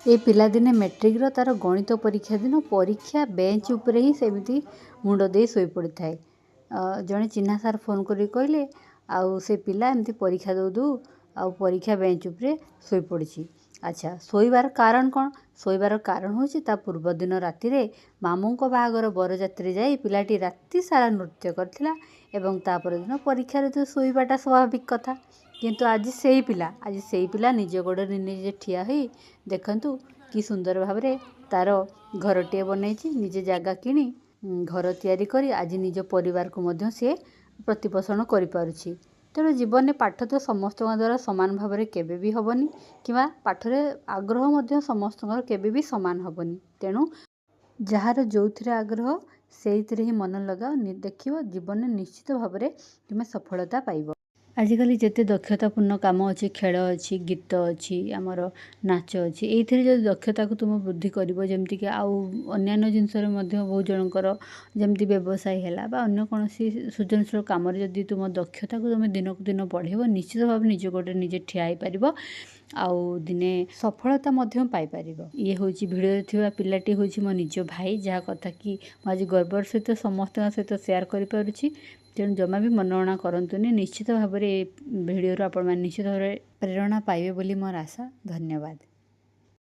ए पिलादिने मेट्रिक्र तार गणित परीक्षा दिन परीक्षा बेंच उपरे ही सेमती मुंड दे शोई पड़ी थाए। जड़े चिन्हा सार फोन कर कहले आउ से पिला एमती परीक्षा दौ दौ आउ परीक्षा बेंच उपरे शोई पड़ी। अच्छा शोइबार कारण कौन? शोइबार कारण हूँ ता पूर्व दिन राति मामू बाहागर बरजात्री जाई पिलाटी राति सारा नृत्य करथिला एवं तापर दिन परीक्षा तो शोइबाटा स्वाभाविक कथा। किंतु आज से पिला निज गोड़े निजे ठिया होई देखंतु कि सुंदर भाव तार घरटे बनई निजे जगह किणी घर तैयारी करी आज निज परिवार को मध्य से प्रतिपोषण कर पारुछि। तेणु जीवन में पाठ तो समस्त द्वारा सामान भाव में केबे भी हेनी कि पाठरे आग्रह मध्य समस्त केबे भी सामान हेनी। तेणु जार जो आग्रह से ही मन लगाओ देखियो जीवन में निश्चित भाव में तुम्हें सफलता पाइब। आजिकल जिते दक्षतापूर्ण काम अच्छी खेल अच्छी गीत अच्छी आमर नाच अच्छी ये जो दक्षता को तुम वृद्धि कर जमीक आउ अन्य जिनस बहुत जनकर जमी व्यवसाय है अन्य कौन सृजनशील कम जदि तुम दक्षता को तुम दिन को दिन बढ़ेब निश्चित भाव निज गोटे निजे ठिया पार आउ दिने सफलता पाइपर। ये हूँ भिडियो थिबा पिलाटी हूँ मो निज भाई जहाँ कथा कि आज गर्वर सहित समस्त सहित सेयार करें। तेणु जमा भी मनगणना करंतुनी निश्चित भाव में भिडियो आपण मैंने निश्चित भाव प्रेरणा पाइबे बोली मोर आशा। धन्यवाद।